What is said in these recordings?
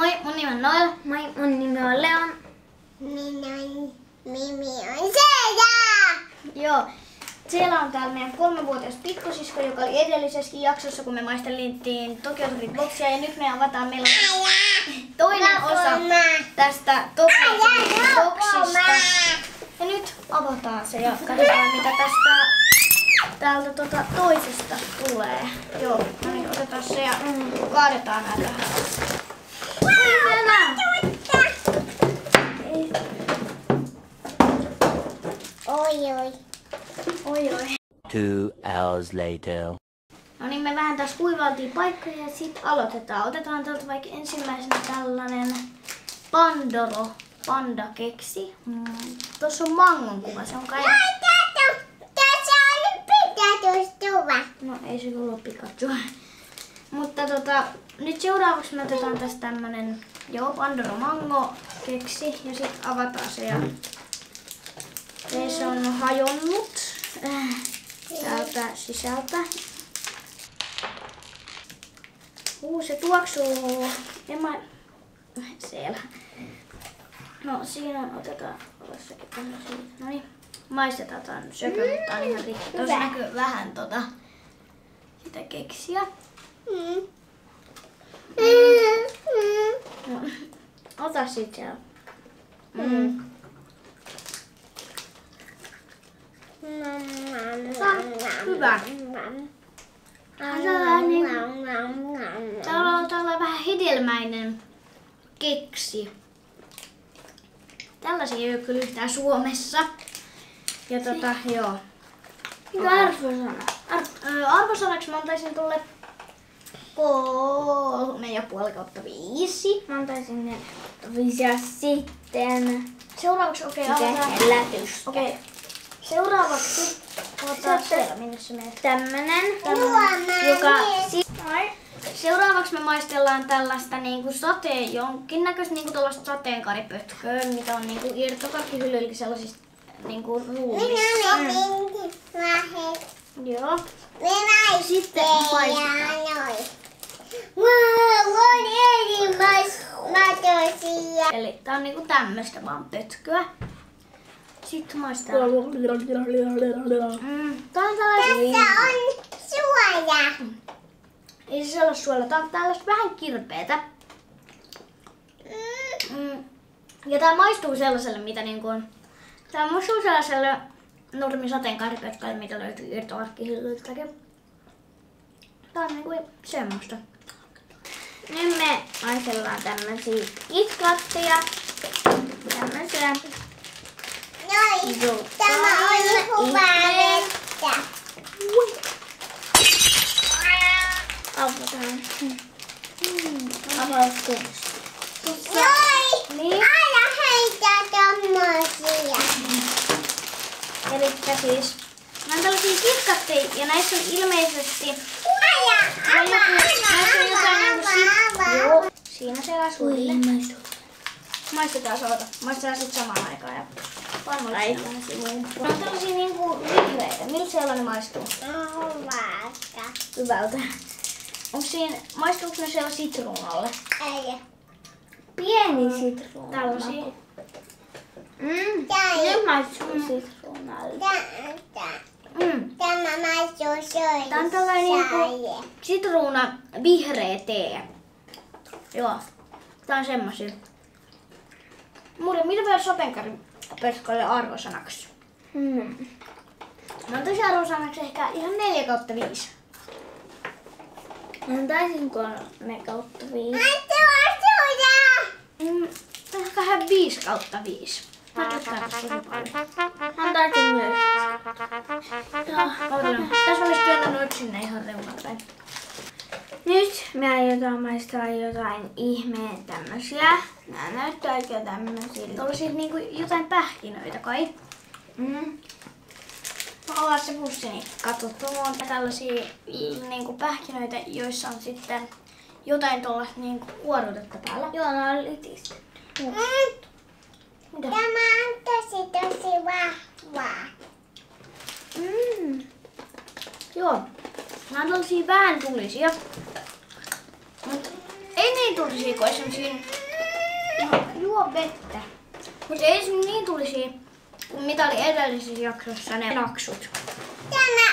Moi, mun nimi on Noel. Moi, mun nimi on Leon. Minun nimi on Seija! Joo. Siellä on täällä meidän 3-vuotias pikkosisko, joka oli edellisessäkin jaksossa, kun me maisteltiin Tokyo Toki Boxia. Ja nyt me avataan meillä toinen osa tästä Tokyo Toki Boxista. Ja nyt avataan se ja katsotaan mitä täältä toisesta tulee. Joo, no niin, otetaan se ja kaadetaan näitä. Oi. 2 hours later. No niin, me vähän tässä kuivaltiin paikkoja ja sitten aloitetaan. Otetaan täältä vaikka ensimmäisenä tällainen Pandoro Panda-keksi. Tuossa on mangon kuva, se on kai... Tässä on Pikachu-tuva. No ei se ollut Pikachu. Mutta nyt seuraavaksi me otetaan tästä tämmönen Pandoro Mango-keksi ja sitten avataan se ja... Se on hajonnut täältä sisältä. Se tuoksuu. Siellä. No siinä otetaan tuossakin tämmöisiä. No niin. Maistetaan tän söpö, mutta on ihan rikki. Tuossa näkyy vähän sitä keksiä. No, ota sit siellä. Hyvä. Täällä on tällainen vähän hedelmäinen keksi. Tällaisia ei ole kyllä yhtään Suomessa. Ja joo. Mikä arvosana? Arvosanaksi mä antaisin tulle 3,5/5. Mä antaisin 4,5 ja sitten... Seuraavaksi avataan. Lätystä. Seuraavaksi siellä, minne se menee. Tämmönen. Seuraavaksi me maistellaan tällaista niinku jonkinnäköistä niinku tuollaista sateenkaaripötköä, mitä on niinku irtokarkkihyllyllä sellaisista niinku ruumissa. Joo. Sitten maistetaan. Eli tää on niinku tämmöstä vaan pötköä. Sitten maistetaan. Tää on tällaista. Tässä on suoja. Ei se ole suola. Tää on tällaista vähän kirpeetä. Ja tää maistuu sellaiselle, mitä niinku on. Tää maistuu sellaiselle normisateenkaaripötkölle, mitä löytyy irtokarkkihyllyltäkin. Tää on niinku semmoista. Nyt me maistellaan tämmösiä KitKatteja. Tämmösiä. Tämä on hyvää vettä. Avataan. Avataan. Niin. Aina heitä tommosia. Elikkä siis nämä on tällaisia KitKatteja ja näissä on ilmeisesti Joo, siinä se asuille. Maistetaan soota. Maistetaan sit samaan aikaan ja varmaan sivuun. Ne on tällaisia niinku vihreitä. Miltä sellainen maistuu? Hyvältä. Maistuuko ne siellä sitruunalle? Ei. Pieni sitruuna. Tällaisia. Nyt maistuu sitruunalle. Tämä maistuu söi. Tää on tällainen niinku sitruuna vihreä tee. Joo. Tää on semmosia. Mitä vielä sateenkaaripötkölle arvosanaksi? No tosi arvosanaksi ehkä ihan 4/5. Mä antaisin 3/5. Ehkä 5/5. Mä tykkään tosi paljon. Antaisin myös. Tässä olisi työnnänyt sinne ihan reunapäin. Nyt me aiotaan maistaa jotain ihmeen tämmösiä. Nää näyttää oikein tämmösiltä. Tuollaisia niinku jotain pähkinöitä kai. Avaa se pussi, niin katso, tuolla on tällaisia niinku pähkinöitä, joissa on sitten jotain tuollaista niinku kuorutetta päällä. Joo, ne on litistä. Mitä? Tämä on tosi vahvaa. Joo. Nämä on tällaisia vähän tulisia. Mut ei ei niin tulisia kuin esimerkiksi... Juo vettä. Mutta ei niin tulisia kuin mitä oli edellisessä jaksossa ne naksut. Tämä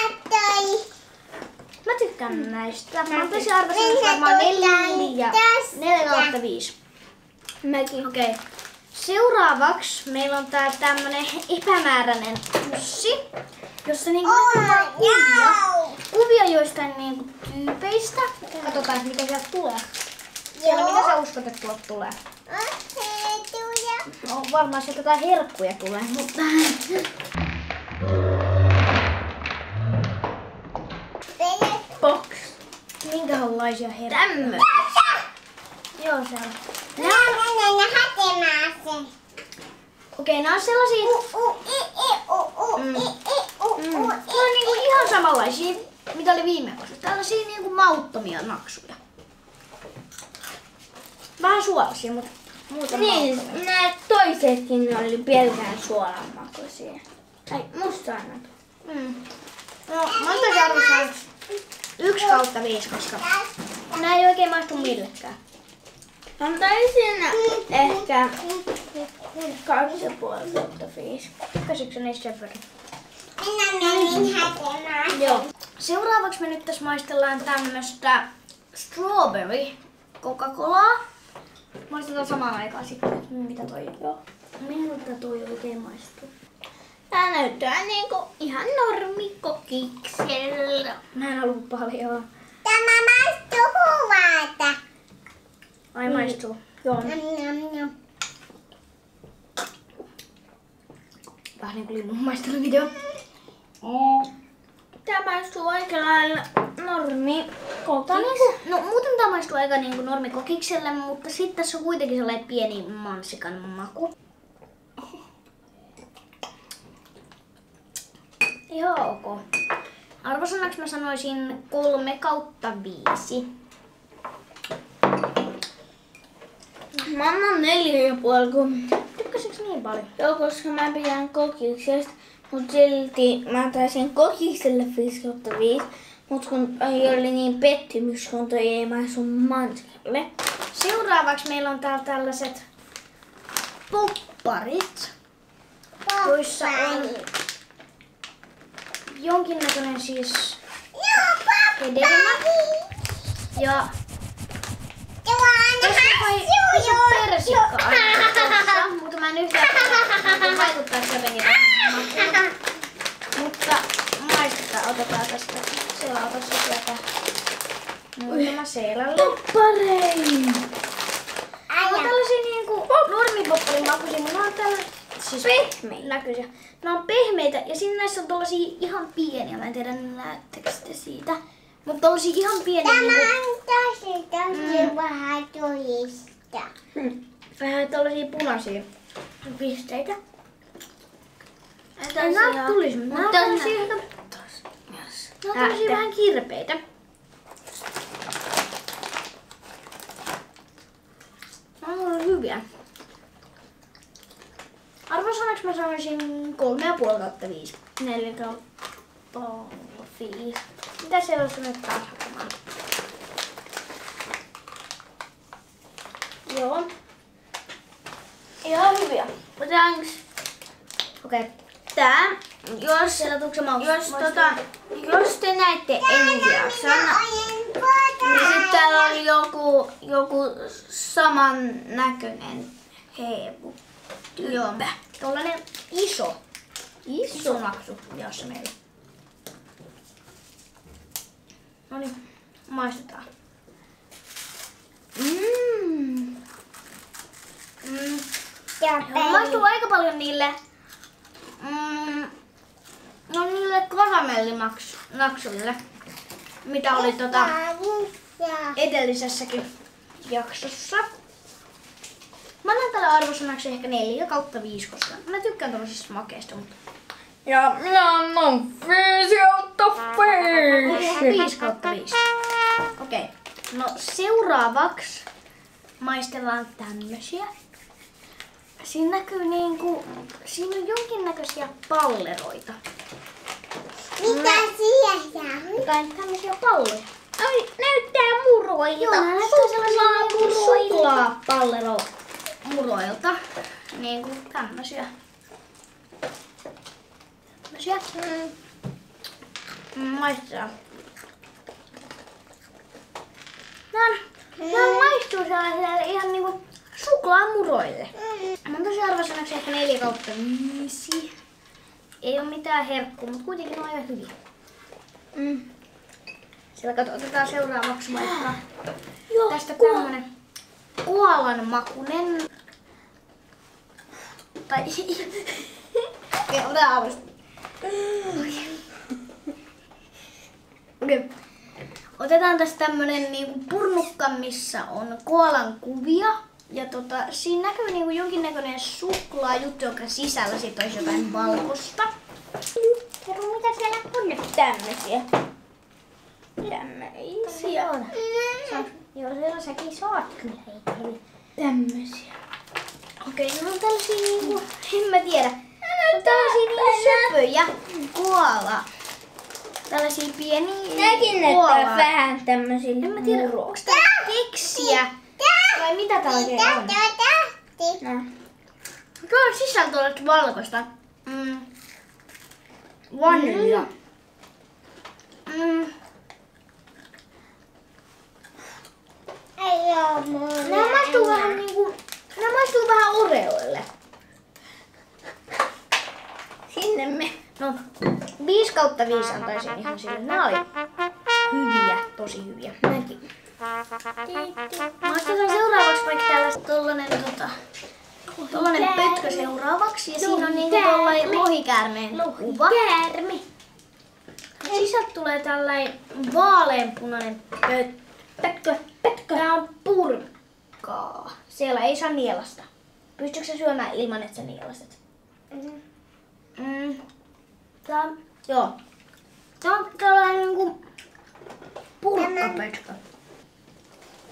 aattoi. Mä tykkään näistä. Mä antaisin arvosanat varmaan 4/5. Mäkin. Okei. Seuraavaksi meillä on tää tämmönen epämääräinen pussi, jossa niinku on kuvia joistain niinku tyypeistä. Katsotaan mitä sieltä tulee. Siellä mitä sä uskot, että tuolta tulee? No, varmaan sieltä jotain herkkuja tulee, mutta... Box. Minkälaisia herkkuja? Tämmöinen. Joo, se on. Okei, nää on sellaisia... Nää on niinku ihan samanlaisia, mitä oli viime vuonna. Tällaisia niinku mauttomia naksuja. Vähän suolaisia, mutta muuten Niin, nämä toisetkin oli pelkään suolamakuisia. Ai, musta ainakin. No, mä antaisin arvosanat 1/5, koska nää ei oikein maistu millekään. Antaisin ehkä 2,5/5. Tykkäsitkö niistä sen verran? Minä menin hakemaan. Joo. Seuraavaksi me nyt tässä maistellaan tämmöstä strawberry Coca-Colaa. Maistetaan samaan aikaan sitten, mitä toi on. Miltä toi oikein maistuu? Tää näyttää niinku ihan normikokiksella. Mä en halua paljon. Tämä maistuu huvalta. Ai maistuu. Joo. Vähän niinku linnun maisteluvideo. Tää maistuu aika lailla normikokiksella. No muuten tää maistuu aika niinku normikokikselle, mutta sitten tässä on kuitenkin sellainen pieni mansikan maku. Ihan ok. Arvosanaksi mä sanoisin 3/5. Mä annan 4,5, kun... Tykkäsitkö niin paljon? Joo, koska mä pidän kokiksesta, mut silti mä antaisin kokikselle 5/5. Mut kun oli niin pettymys, kun toi ei maistu manskalle. Seuraavaksi meillä on täällä tällaiset popparit, joissa on jonkinnäköinen siis hedelmä. Ja tässä on persikka aina tuossa, mutta mä en yhtään vaikuttaa jotenkin makuun. Mutta maistetaan, otetaan tästä selautossa sieltä muutama seelalle. Popparein! Nämä on tällaisia niinku normipopparin makuisia, mutta nämä on tällaisia siis näköisiä. Nämä on pehmeitä ja siinä näissä on tällaisia ihan pieniä. Mä en tiedä näettekö te siitä. Mutta tällaisia ihan pieniä. Tämä Niinku, on tosi vähän tulista. vähän tällaisia punaisia pisteitä. Ei Nämä tulisi, mutta nämä on tällaisia vähän kirpeitä. Nämä on hyviä. Arvosanaksi mä sanoisin 3,5/5. 4/5. Mitä siellä olisi nyt taas hakemaan? Joo. Ihan hyviä. Otetaanko Okei. tää? Jos te näette ensi jakson, niin sitten täällä oli joku saman näköinen heevu. Joo. Tollanen iso naksu jossa meillä. Noniin, maistetaan. Maistuu aika paljon niille niille karamellinaksuille, mitä oli edellisessäkin jaksossa. Mä annan tälle arvosanaksi ehkä 4/5, koska mä tykkään tällaisista makeista, mutta... Ja minä annan 5/5. 5/5. Okei. No seuraavaksi maistellaan tämmösiä. Siinä näkyy siinä on jonkinnäköisiä palleroita. Mitä siellä on? Jotain tämmösiä palloja. Ai, näyttää muroilta. Joo, nää näyttää sellaisia suklaapallero-muroilta. Niinku tämmösiä. Maistetaan. Nää maistuu sellaiselle ihan niinku suklaamuroille. Mä oon tosi arvosanaksi ehkä 4/5. Ei oo mitään herkkua, mut kuitenkin on aivan hyviä. Siellä otetaan seuraavaksi vaikka tästä tämmönen koalan makunen. Tai okei, otetaan alusta. Okei. Otetaan tästä tämmönen niinku purnukka, missä on koalan kuvia. Ja siinä näkyy niinku jonkinnäköinen suklaajuttu, jonka sisällä sit olisi jotain valkosta. Kerro, mitä siellä on? Tämmösiä. Tämmöisiä. Joo, siellä säkin saat kyllä heittää. Tämmösiä. Okei, no on tällaisia niinku, en mä tiedä. On tällaisia niinku söpöjä koala. Tällaisia pieniä Näkin näyttää vähän tämmöisille en mä tiedä, onks tää keksiä? Vai mitä tää oikein on? No. Tuolla sisältö on valkoista. Vanilja. Nää maistuu vähän niinku... Nää maistuu vähän Oreoille. Sinne me. No, 5/5 antaisin ihan sille. Nää oli hyviä, tosi hyviä. Mäkin. Maistetaan seuraavaksi vaikka tällaista tollanen pötkö seuraavaksi. Ja siinä on niinku tollain lohikäärmeen kuva. Käärme. Sisältä tulee tällainen vaaleanpunainen pötkö. Tää on purkkaa. Siellä ei saa nielasta. Pystytkö sä syömään ilman, että sä nielastat? Joo. Tää on tällainen niinku purkkapötkö.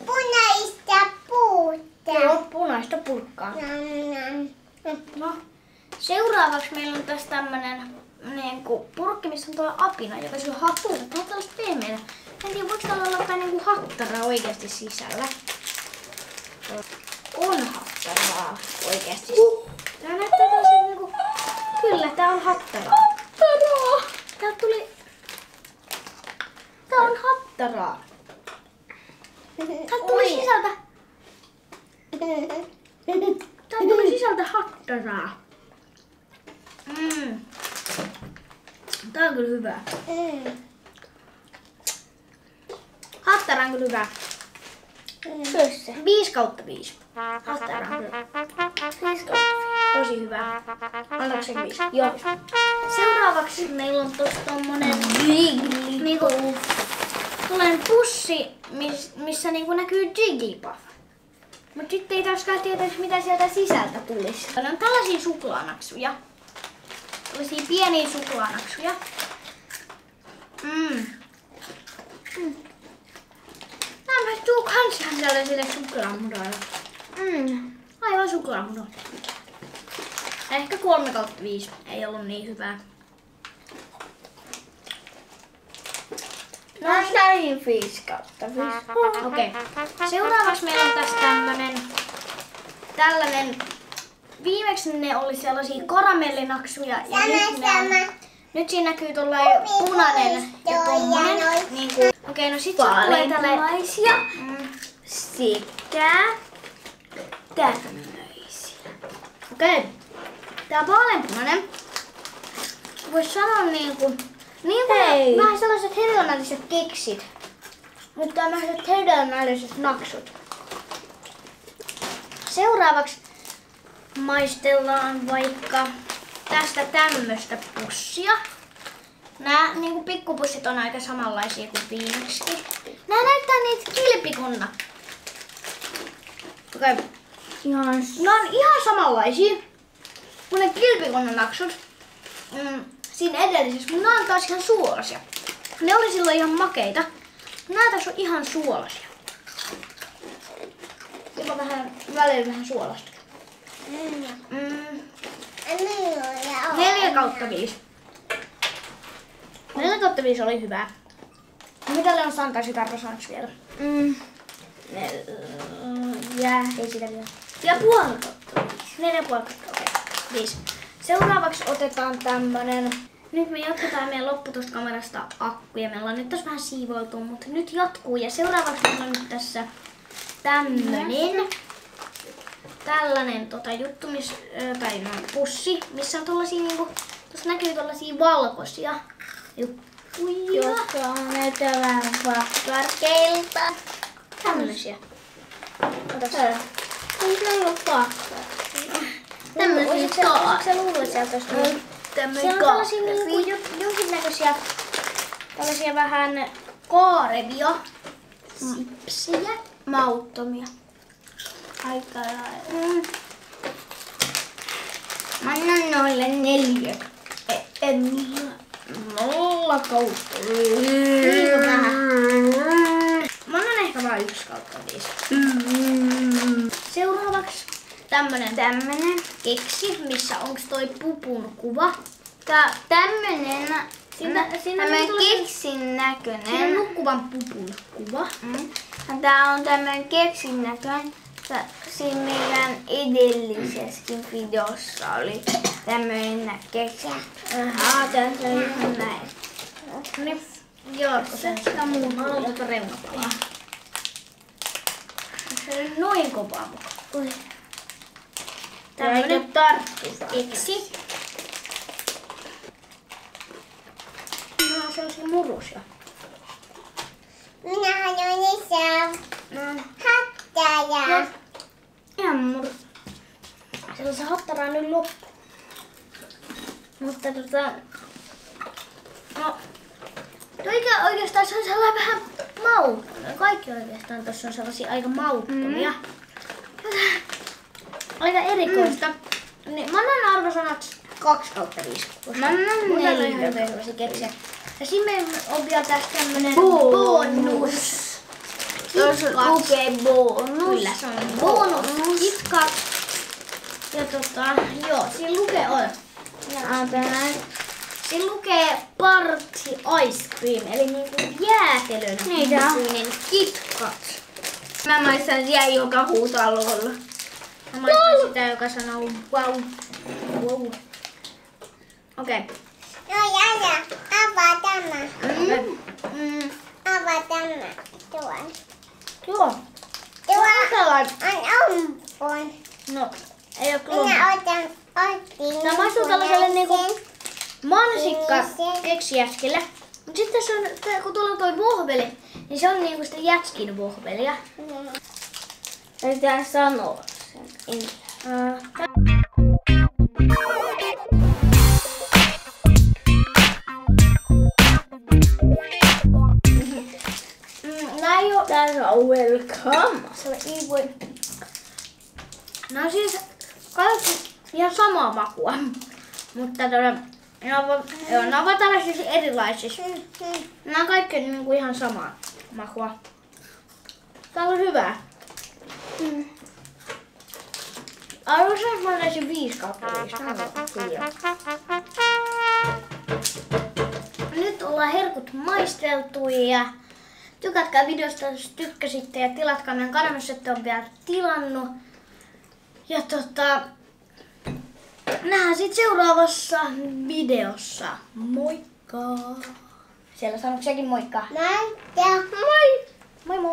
Punaista puuta. Joo, punaista purkkaa. No, seuraavaksi meillä on tässä tämmönen niinku purkki, missä on tuo apina, joka syö hattara. Tää on tällaista pehmeää. En tiedä, voiko täällä olla jotain niinku hattaraa oikeasti sisällä. On hattaraa oikeasti. Tää näyttää tällaiset niinku... Kyllä, tää on hattaraa. Hattaraa! Täältä tuli... Tää on hattaraa. Täältä tuli sisältä... Täältä tuli sisältä hattaraa. Tää on kyllä hyvä. Hattara on kyllä hyvä. 5/5. Hattara on kyllä. 5/5. Tosi hyvä. Antaako se 5? Joo. Seuraavaksi meillä on tossa tommonen niinku tuollainen pussi, missä niinku näkyy Jigglypuff. Mut sit ei taaskaan tiedä, mitä sieltä sisältä tulisi. Täällä on tällaisia suklaanaksuja. Tällaisia pieniä suklaanaksuja. Nää maistuu kans ihan sellaisille suklaamudoille. Aivan suklaamudoille. Ehkä 3/5 ei ollut niin hyvää. No näin 5/5. Okei. Seuraavaksi meillä on tässä tällainen. Viimeksi ne oli sellaisia karamellinaksuja ja nyt siinä näkyy tollainen punainen ja tommonen. Niinku. Okei, no sit tulee tällainen sekä tämmöisiä. Okei. Tää on vaaleanpunainen. Vois sanoa niinku vähän sellaiset hedelmälliset keksit. Nyt tämmöiset hedelmälliset naksut. Seuraavaksi maistellaan vaikka tästä tämmöstä pussia. Nää niinku pikkupussit on aika samanlaisia kuin viimeksi. Nää näyttää niitä kilpikunna. Okei. Nää on ihan samanlaisia kuin ne kilpikunnan naksut. Siinä edellisessä, mutta nää on taas ihan suolasia. Ne oli silloin ihan makeita. Nää taas on ihan suolasia. Jopa välillä vähän suolasta. 4/5. 4/5 oli hyvä. Mitä Leon antaisi tarvosanaksi vielä? Ei sitä vielä. Ja puoli kautta. 4,5 kautta, okei. 5. Seuraavaksi otetaan tämmönen. Nyt me jatketaan meidän loppu tuosta kamerasta akkuja. Me ollaan nyt tässä vähän siivoiltu, mutta nyt jatkuu. Ja seuraavaksi meillä on nyt tässä tällainen juttu, tai pussi, missä on tollasia niinku, tuossa näkyy tollasia valkoisia juttuja. Jotka on näitä vähän pakkarkeilta. Tämmösiä. Otas. Ei se ole pakka. Tämmösiä. Onko se luulet sieltä tosta? Se on tällaisia niinku jonkinnäköisiä, tällaisia vähän kaarevia sipsejä. Mauttomia. Aika lailla. Mä annan noille 4. En 0 kautta. Liian vähän. Mä annan ehkä vaan 1/5. Seuraavaksi tämmönen keksi, missä onks toi pupun kuva. Tämmönen Tämmönen keksin näköinen. Siinä on nukkuvan pupun kuva. Tää on tämmönen keksin näköinen. Siinä meidän edellisessäkin videossa oli tämmönen keksi. Tässä on ihan näin. Niin, jaatko sen sitä muun? Mä haluan tätä reunapalaa. Se on noin kovaa mukaan. Tämmönen keksi. Nämä on sellaisia murusia. Minä haluan lisää hattaja. Ihan muru. Sellaisen hattaraa nyt loppu. Mutta no, toikä oikeastaan se on sellainen vähän mauttomia. Kaikki oikeastaan tossa on sellaisia aika mauttomia. Aika erikoista. Niin, mä annan arvosanat 2/5. Mä annan 4. Keksiä. Ja siinä on vielä tässä tämmönen bonus. Tuossa lukee bonus. Kyllä, se on bonus. KitKat. Ja joo, siinä lukee siinä lukee party ice cream, eli niinku jäätelön näköinen KitKat. Mä maistan siellä joka huutalolla. Mä maistan sitä, joka sanoo wow. Wow. Okei. No Jana, avaa tämä. Avaa tämä. Tuon. Joo. Tuon on ompun. No, ei oo kyllä. Minä otin Tää maistuu tällaiselle niinku mansikka keksijäskille. Mut sitten se on, kun tuolla on toi vohveli, niin se on niinku sitä jätskin vohvelia. Pitää sanoa sen. Nää ei oo... Tässä on welcome. Se ei voi... Nää on siis kaikki ihan samaa makua. Mutta nää on vaan tällaisissa erilaisissa. Nää on kaikki niinku ihan samaa makua. Tää on hyvää. Arvoisin mä näisin 5/5. Nyt ollaan herkut maisteltu ja tykätkää videosta, jos tykkäsitte ja tilatkaa meidän kanava, jos ette ole vielä tilannut. Ja nähdään sit seuraavassa videossa. Moikka! Siellä sanoiko sekin moikka? Näyttää. Moi! Moi moi!